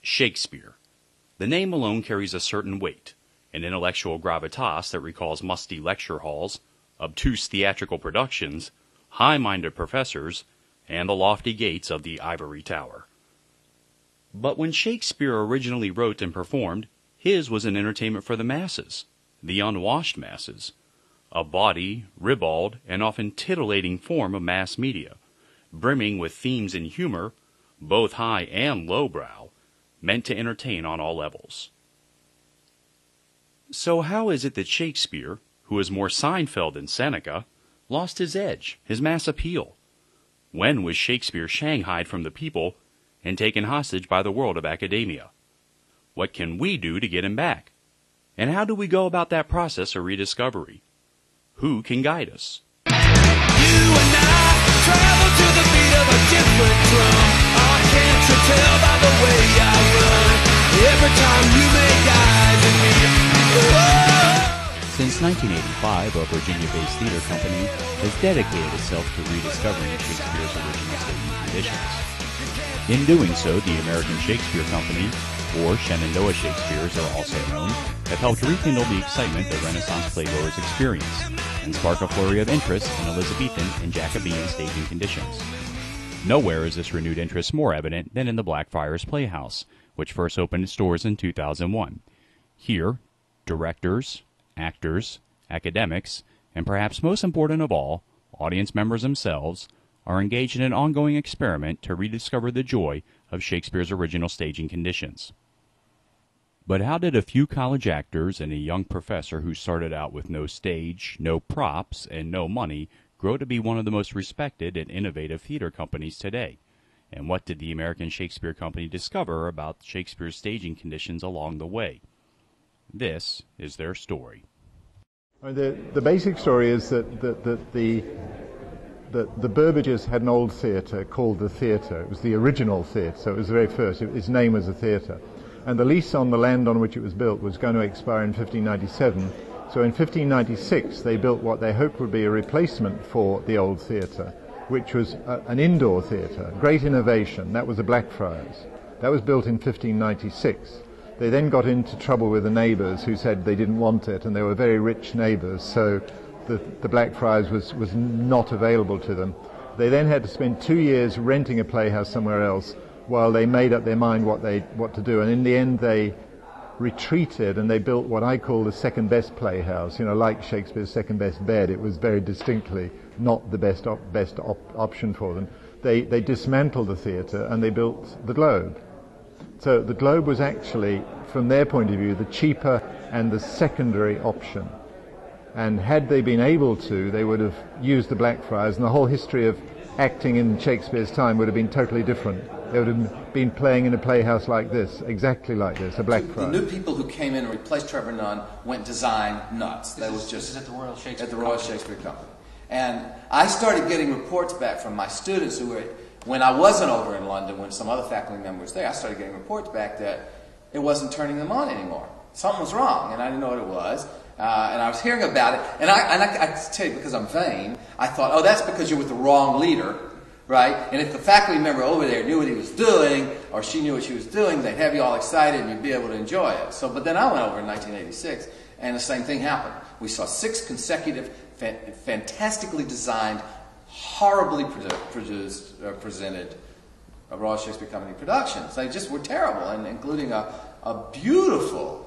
Shakespeare. The name alone carries a certain weight, an intellectual gravitas that recalls musty lecture halls, obtuse theatrical productions, high-minded professors, and the lofty gates of the ivory tower. But when Shakespeare originally wrote and performed, his was an entertainment for the masses, the unwashed masses, a bawdy, ribald, and often titillating form of mass media, brimming with themes and humor, both high and lowbrow, meant to entertain on all levels. So how is it that Shakespeare, who is more Seinfeld than Seneca, lost his edge, his mass appeal? When was Shakespeare shanghaied from the people and taken hostage by the world of academia? What can we do to get him back? And how do we go about that process of rediscovery? Who can guide us? You and I travel to the beat of a different drum. Oh, can't you tell by the way I run? Every time you make eyes at me. Whoa! Since 1985, a Virginia-based theater company has dedicated itself to rediscovering Shakespeare's original staging conditions. In doing so, the American Shakespeare Company, or Shenandoah Shakespeares are also known, have helped rekindle the excitement that Renaissance playgoers experience and spark a flurry of interest in Elizabethan and Jacobean staging conditions. Nowhere is this renewed interest more evident than in the Blackfriars Playhouse, which first opened its doors in 2001. Here, directors, actors, academics, and perhaps most important of all, audience members themselves, are engaged in an ongoing experiment to rediscover the joy of Shakespeare's original staging conditions. But how did a few college actors and a young professor who started out with no stage, no props, and no money grow to be one of the most respected and innovative theater companies today? And what did the American Shakespeare Company discover about Shakespeare's staging conditions along the way? This is their story. The basic story is that the Burbages had an old theatre called the Theatre. It was the original theatre, so it was the very first. Its name was the Theatre. And the lease on the land on which it was built was going to expire in 1597. So in 1596 they built what they hoped would be a replacement for the old theatre, which was an indoor theatre. Great innovation. That was the Blackfriars. That was built in 1596. They then got into trouble with the neighbours who said they didn't want it, and they were very rich neighbours, so the Blackfriars was not available to them. They then had to spend 2 years renting a playhouse somewhere else while they made up their mind what to do. And in the end they retreated and they built what I call the second best playhouse. You know, like Shakespeare's second best bed, it was very distinctly not the best option for them. They dismantled the theatre and they built the Globe. So the Globe was actually, from their point of view, the cheaper and the secondary option. And had they been able to, they would have used the Blackfriars, and the whole history of acting in Shakespeare's time would have been totally different. They would have been playing in a playhouse like this, exactly like this, a Blackfriars. The new people who came in and replaced Trevor Nunn went design nuts. This is at the Royal Shakespeare at the Royal Shakespeare Company. And I started getting reports back from my students who were, when I wasn't over in London, when some other faculty member was there, I started getting reports back that it wasn't turning them on anymore. Something was wrong, and I didn't know what it was. And I was hearing about it, and I tell you, because I'm vain, I thought, oh, that's because you're with the wrong leader, right? And if the faculty member over there knew what he was doing, or she knew what she was doing, they'd have you all excited and you'd be able to enjoy it. But then I went over in 1986, and the same thing happened. We saw 6 consecutive, fantastically designed, horribly presented Royal Shakespeare Company productions. They just were terrible, and including a beautiful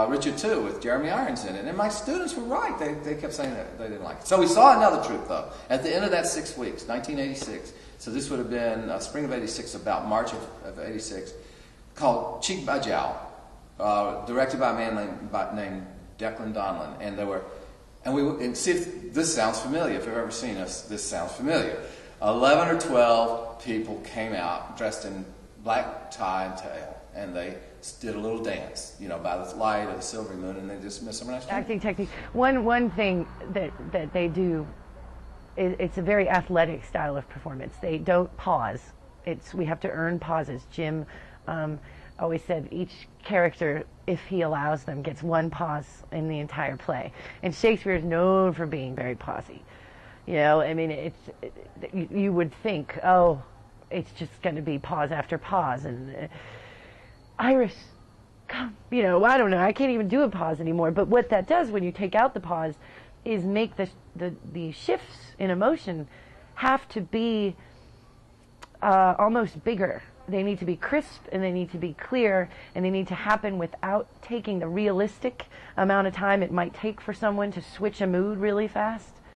Richard II with Jeremy Irons in it. And my students were right. They kept saying that they didn't like it. So we saw another troupe, though, at the end of that 6 weeks, 1986. So this would have been spring of 86, about March of 86, called Cheek by Jowl, directed by a man named Declan Donlan. And see if this sounds familiar. If you've ever seen us, this sounds familiar. 11 or 12 people came out dressed in black tie and tail, and they did a little dance, by the light of the silvery moon, and they just missed some nice acting technique. One thing that they do, it's a very athletic style of performance. They don't pause. We have to earn pauses. Jim always said each character, if he allows them, gets one pause in the entire play. And Shakespeare is known for being very pausey. You would think, oh, it's just going to be pause after pause, and Iris, come, you know, I don't know, I can't even do a pause anymore. But what that does when you take out the pause is make the shifts in emotion have to be almost bigger. They need to be crisp, and they need to be clear, and they need to happen without taking the realistic amount of time it might take for someone to switch a mood really fast.